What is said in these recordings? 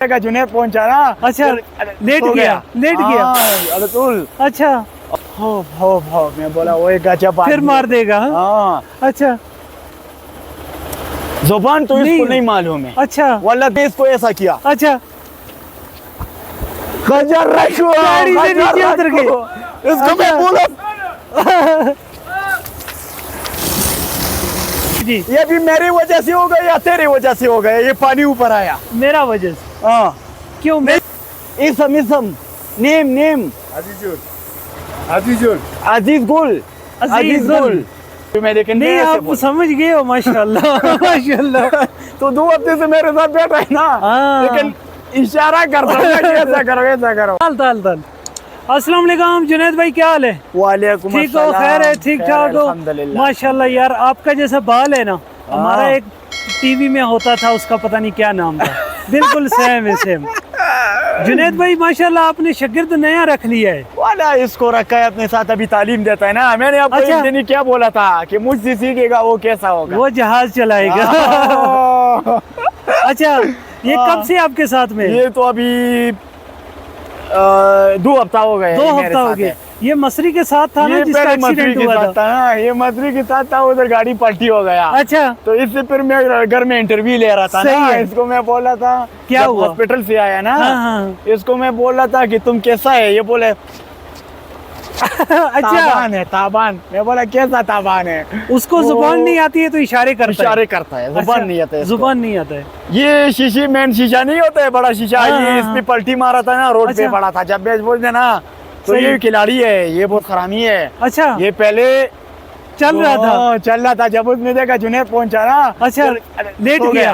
का जुनैद पहुंचा ना। अच्छा, लेट गया। अरे तुल। अच्छा, हो मैं बोला वो एक गजब फिर मार देगा। हाँ। अच्छा, जुबान तो इसको नहीं मालूम है। अच्छा, वल्लाह देश को ऐसा किया। अच्छा, खंजर रखो, गाड़ी से नीचे उतर के इसको मैं बोला जी, ये भी मेरी वजह से हो गया या तेरी वजह से हो गया? ये पानी ऊपर आया मेरा वजह से। हाँ। क्यों? मैं इसम नेम अजीज गुल मैं लेकिन नहीं, आप समझ गए हो माशाल्लाह। माशाल्लाह। तो 2 हफ्ते से मेरे साथ बैठा है ना, लेकिन इशारा करता हूँ ऐसा करो। ताल अस्सलाम वालेकुम जुनैद भाई, क्या हाल है? वालेकुम ठीक हो? खैर है? ठीक ठाक हो? अल्हम्दुलिल्लाह। माशाल्लाह यार, आपका जैसा बाल है ना, हमारा एक टीवी में होता था, उसका पता नहीं क्या नाम था, बिल्कुल सेम है सेम। जुनैद भाई माशाल्लाह, आपने शागिर्द नया रख लिया है। वाला इसको रखा है अपने साथ, अभी तालीम देता है ना। मैंने आपको अच्छा। एक दिन क्या बोला था कि मुझसे सीखेगा वो कैसा होगा, वो जहाज चलाएगा। अच्छा, ये कब से आपके साथ में? ये तो अभी 2 हफ्ता हो गए। 2 हफ्ता हो गए। ये मसरी के साथ था ना, जिसका एक्सीडेंट हुआ था ना? ये मसरी के साथ था, उधर गाड़ी पलटी हो गया। अच्छा, तो इससे फिर मैं घर में इंटरव्यू ले रहा था ना, इसको मैं बोल रहा था क्या हुआ? हॉस्पिटल से आया ना। हाँ। इसको मैं बोल रहा था कि तुम कैसा है? ये बोले अच्छा, ताबान। मैं बोला कैसा ताबान है? उसको जुबान नहीं आती है तो इशारे करता है। जुबान नहीं आता है, जुबान नहीं आता है। ये शीशी मेन शीशा नहीं होता है, बड़ा शीशा। ये इस पे पलटी मारा था ना, रोड पे पड़ा था। जब मैं बोलते ना तो ये खिलाड़ी है, ये बहुत खरामी है। अच्छा, ये पहले चल रहा था। जब उसने देखा जुनैद पहुंचा ना। अच्छा, लेट गया।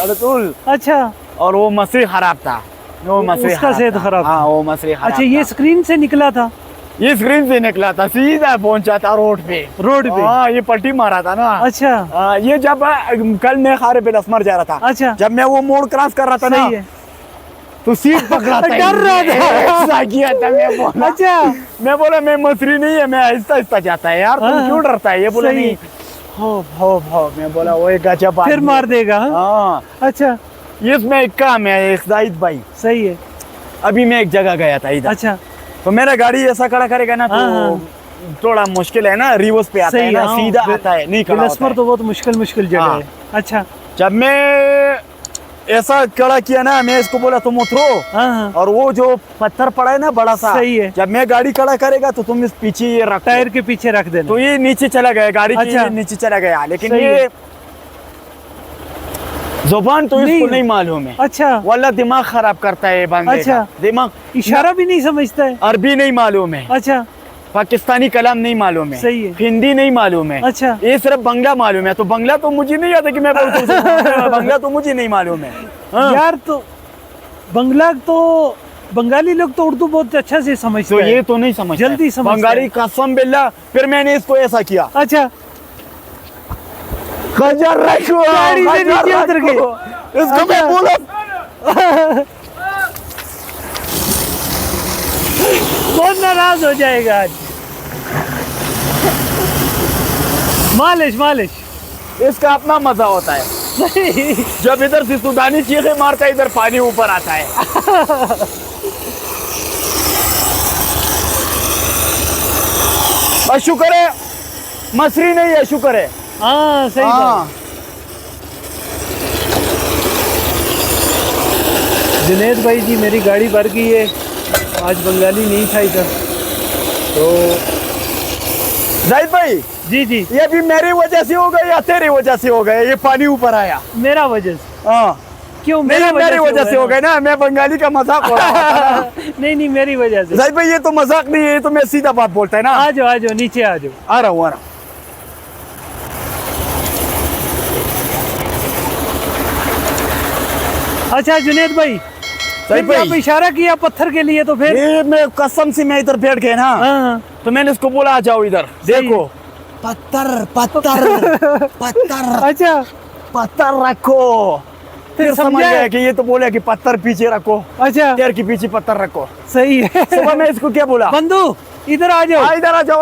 अरे तुल। अच्छा, और वो मसरी खराब था, वो मसरी उसका सेहत खराब था। हाँ, वो मसरी खराब। अच्छा, ये स्क्रीन से निकला था? ये स्क्रीन से निकला था, सीधा पहुंचा था रोड पे। हाँ, ये पलटी मारा था ना। अच्छा, ये जब कल मैं खारे पे लसमर जा रहा था। अच्छा, जब मैं वो मोड़ क्रॉस कर रहा था ना, तो सीट पकड़ा था। डर रहा था। ऐसा किया था। मैं बोला अच्छा, मैं बोला मैं मसरी नहीं है, मैं आहिस्ता जाता है यार, तुम क्यों डरता है? ये बोला नहीं। हो मैं बोला वो एक गजब फिर मार देगा। हाँ। अच्छा, ये इसमें एक काम है, एक जाहिद भाई। सही है। अभी मैं एक जगह गया था इधर। अच्छा, तो मेरा गाड़ी ऐसा खड़ा करेगा ना तो थोड़ा मुश्किल है ना, रिवर्स पे आता है ना, सीधा आता है, नहीं खड़ा होता है। तो बहुत मुश्किल जगह है। अच्छा, जब मैं ऐसा खड़ा किया ना, मैं इसको बोला तुम उतरो, और वो जो पत्थर पड़ा है ना बड़ा सा, सही है। जब मैं गाड़ी खड़ा करेगा तो तुम इस पीछे ये रख, टायर के पीछे रख देना। तो ये नीचे चला गया, गाड़ी के नीचे चला गया। लेकिन ये जुबान तो इसको नहीं मालूम है। अच्छा, वल्लाह दिमाग खराब करता है बंदे का। अच्छा, दिमाग इशारा भी नहीं समझता है। अरबी नहीं मालूम है। अच्छा, पाकिस्तानी कलाम नहीं मालूम है। सही है। हिंदी नहीं मालूम है। अच्छा, ये सिर्फ बंगला मालूम है। तो बंगला तो मुझे नहीं आता कि मैं बंगला तो मुझे नहीं मालूम है। यार, तो बंगाली लोग तो उर्दू बहुत अच्छा से समझते हैं। तो ये तो नहीं समझते, जल्दी समझते बंगाली कसम बिल्ला। फिर मैंने इसको ऐसा किया। अच्छा, खंजर रखो, गाड़ी से नीचे उतर के इसको मैं बोला बहुत नाराज हो जाएगा आज। मालिश इसका अपना मजा होता है। जब इधर से सुदानी चीखे मारता है, इधर पानी ऊपर आता है। और शुक्र है मसरी नहीं है, शुक्र है। हाँ, सही बात। जुनैद भाई जी, मेरी गाड़ी भर गई है। आज बंगाली नहीं था इधर तो। जाहिद भाई जी, ये भी मेरी वजह से हो गया या तेरी वजह से हो गया? ये पानी ऊपर आया मेरा वजह से। हाँ, क्यों? मेरी वजह से हो गया ना। मैं बंगाली का मजाक हो रहा था। नहीं, मेरी वजह से। जाहिद भाई ये तो मजाक नहीं है, ये तो मैं सीधा बात बोलता है ना। आ जाओ नीचे आ जाओ। आ रहा हूँ। अच्छा जुनैद भाई, आप इशारा किया पत्थर के लिए, तो फिर ये मैं कसम से मैं इधर बैठ गया ना, तो मैंने इसको बोला आ जाओ इधर देखो। पत्थर अच्छा, पत्थर रखो। फिर समझ गया कि ये तो बोले कि पत्थर पीछे रखो। अच्छा, पैर के पीछे पत्थर रखो। सही है। सुबह मैं इसको क्या बोला? बंधु इधर आ जाओ। इधर आ जाओ।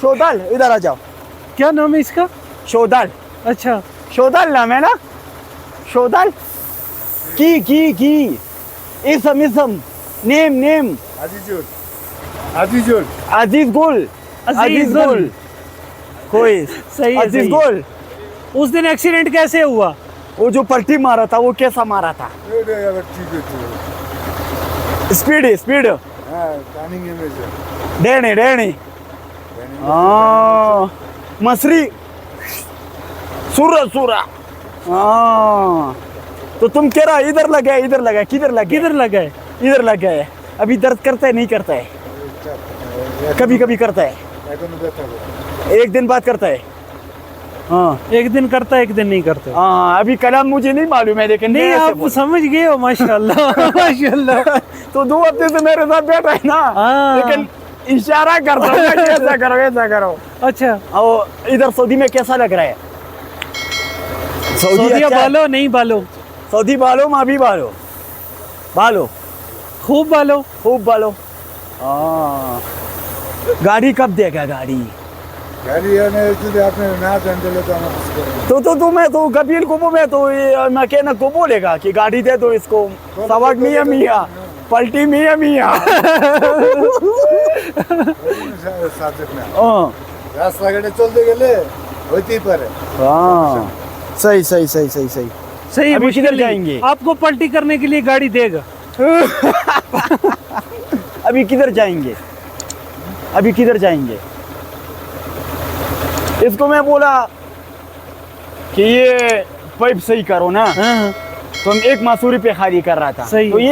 शोदाल इधर आ जाओ। क्या नाम है इसका? शोदाल। अच्छा, शोदाल नाम है ना, शोदाल। की इसम नेम अजीज गुल कोई सही है, अजीज सही है। गुल। उस दिन एक्सीडेंट कैसे हुआ? वो जो पलटी मारा था वो कैसा मारा था? स्पीड डेणी हाँ मसरी सूरा हाँ। तो तुम कह रहा इधर लगा किधर लगा किधर लगा है? इधर लग गए। अभी दर्द करता है नहीं करता है? कभी करता है, एक दिन बाद करता है। हाँ एक दिन करता है, एक दिन नहीं करता। हाँ अभी कलाम मुझे नहीं मालूम है लेकिन नहीं, मैं ऐसे आप बोल- समझ गए हो माशाल्लाह माशाल्लाह। तो 2 हफ्ते से मेरे साथ बैठा है ना, हाँ। लेकिन इशारा करता हूँ कि ऐसा करो। अच्छा, और इधर सऊदी में कैसा लग रहा है? सऊदिया अच्छा है? बालो नहीं बालो? सऊदी बालो माँ भी बालो खूब बालो। खूब बालो। हाँ गाड़ी कब देगा गाड़ी? तो तुम्हें तो कपिल को मैं तो मैकेनिक को बोलेगा कि गाड़ी दे दो इसको। सवाक मियाँ पलटी मियाँ हाँ রাস্তাঘাটে চলতে গেলে হইতেই পারে। हाँ सही सही अभी मुश्किल किधर नहीं। जाएंगे? आपको पलटी करने के लिए गाड़ी देगा। अभी किधर जाएंगे? इसको मैं बोला कि ये पाइप सही करो ना, हाँ, तो हम 1 मसूरी पे खाली कर रहा था सही। तो ये